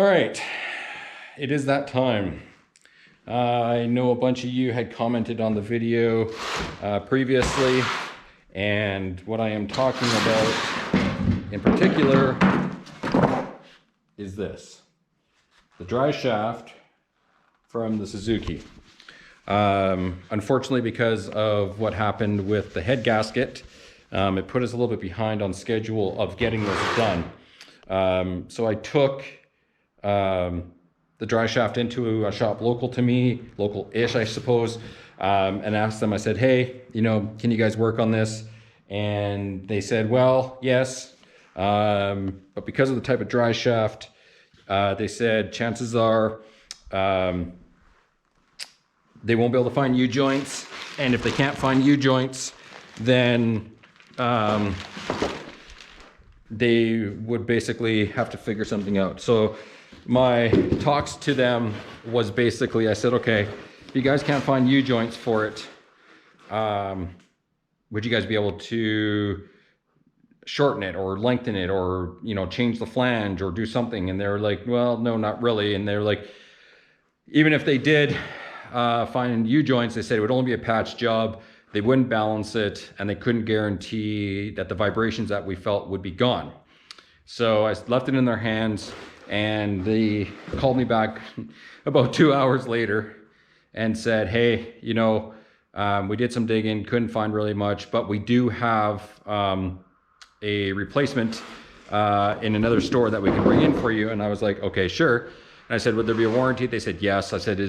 All right, it is that time. I know a bunch of you had commented on the video previously, and what I am talking about in particular is this, the Driveshaft from the Suzuki. Unfortunately, because of what happened with the head gasket, it put us a little bit behind on schedule of getting this done. So I took the Driveshaft into a shop local to me, local-ish, I suppose, and asked them, I said, hey, can you guys work on this? And they said, well, yes, but because of the type of Driveshaft, they said chances are they won't be able to find U-joints, and if they can't find U-joints, then they would basically have to figure something out. So my talks to them was basically, I said, okay, if you guys can't find U-joints for it, would you guys be able to shorten it or lengthen it or, change the flange or do something? And they're like, well, no, not really. And they're like, even if they did find U-joints, they said it would only be a patch job. They wouldn't balance it, and they couldn't guarantee that the vibrations that we felt would be gone. So I left it in their hands, and they called me back about 2 hours later and said, hey, we did some digging, couldn't find really much, but we do have a replacement in another store that we can bring in for you. And I was like, okay, sure. And I said, would there be a warranty? They said, yes. I said,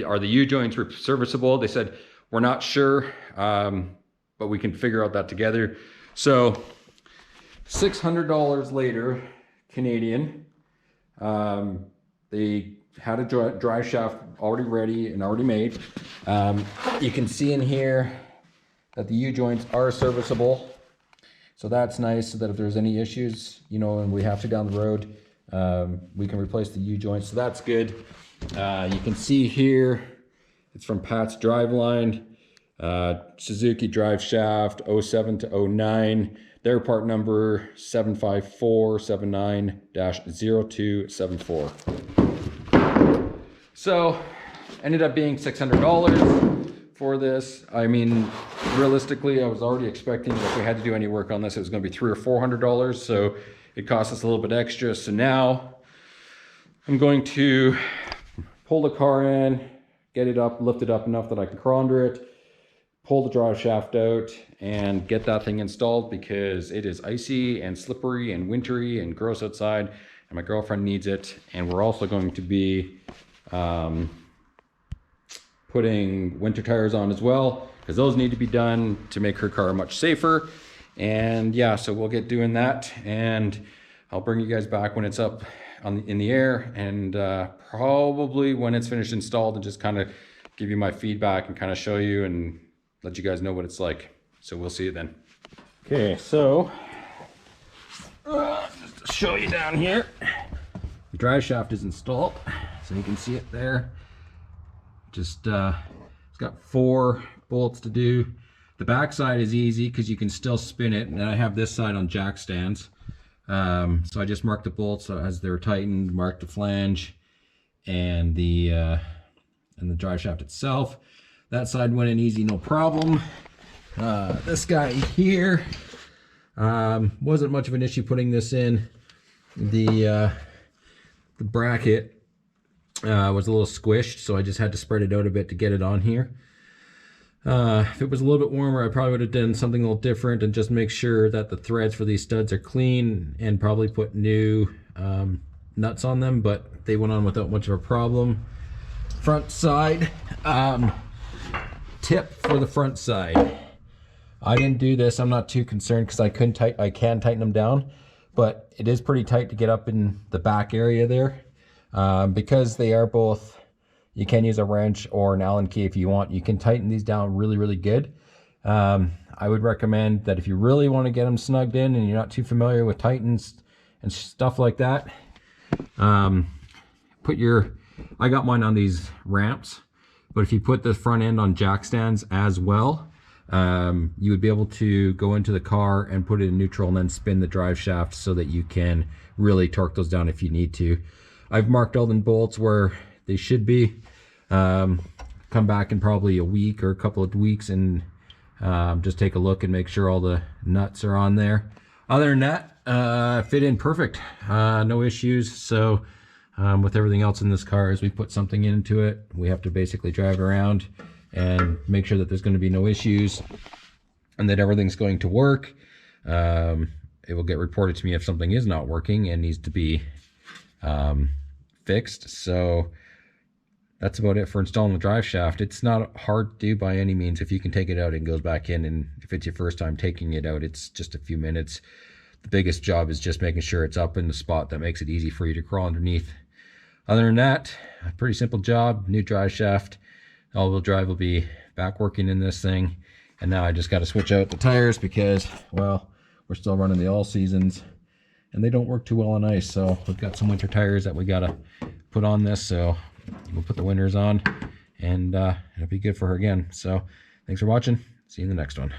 are the U-joints serviceable? They said, we're not sure, but we can figure out that together. So $600 later, Canadian, they had a Driveshaft already ready and already made. You can see in here that the U-joints are serviceable. So that's nice, so that if there's any issues, and we have to down the road, we can replace the U-joints. So that's good. You can see here, it's from Pat's Driveline, Suzuki Driveshaft 07 to 09. Their part number 75479-0274. So ended up being $600 for this. I mean, realistically, I was already expecting that if we had to do any work on this, it was going to be $300 or $400. So it cost us a little bit extra. So now I'm going to pull the car in, get it up, lift it up enough that I can crawl under it, pull the Driveshaft out, and get that thing installed because it is icy and slippery and wintry and gross outside, and my girlfriend needs it. And we're also going to be putting winter tires on as well, because those need to be done to make her car much safer. And yeah, so we'll get doing that, and I'll bring you guys back when it's up in the air, and probably when it's finished installed, and just kind of give you my feedback and kind of show you and let you guys know what it's like. So we'll see you then. Okay, so just to show you down here, the Driveshaft is installed, so you can see it there. Just it's got 4 bolts to do. The back side is easy because you can still spin it, and I have this side on jack stands. So I just marked the bolts as they're tightened, marked the flange and the Driveshaft itself. That side went in easy, no problem. This guy here wasn't much of an issue putting this in. The bracket was a little squished, so I just had to spread it out a bit to get it on here. If it was a little bit warmer, I probably would have done something a little different and just make sure that the threads for these studs are clean and probably put new nuts on them, but they went on without much of a problem. Front side, tip for the front side. I didn't do this. I'm not too concerned because I can tighten them down, but it is pretty tight to get up in the back area there. Because they are both, you can use a wrench or an Allen key if you want. You can tighten these down really, really good. I would recommend that if you really want to get them snugged in and you're not too familiar with tightens and stuff like that, I got mine on these ramps, but if you put the front end on jack stands as well, you would be able to go into the car and put it in neutral and then spin the Driveshaft so that you can really torque those down if you need to. I've marked all the bolts where they should be. Come back in probably a week or a couple of weeks and just take a look and make sure all the nuts are on there. Other than that, fit in perfect, no issues. So with everything else in this car, as we put something into it, we have to basically drive around and make sure that there's going to be no issues and that everything's going to work. It will get reported to me if something is not working and needs to be fixed. So that's about it for installing the drive shaft. It's not hard to do by any means. If you can take it out, it goes back in, and if it's your first time taking it out, it's just a few minutes. The biggest job is just making sure it's up in the spot that makes it easy for you to crawl underneath. Other than that, a pretty simple job. New drive shaft. All-wheel drive will be back working in this thing. And now I just got to switch out the tires because, well, we're still running the all seasons and they don't work too well on ice. So we've got some winter tires that we got to put on this. So we'll put the winters on and it'll be good for her again. So thanks for watching. See you in the next one.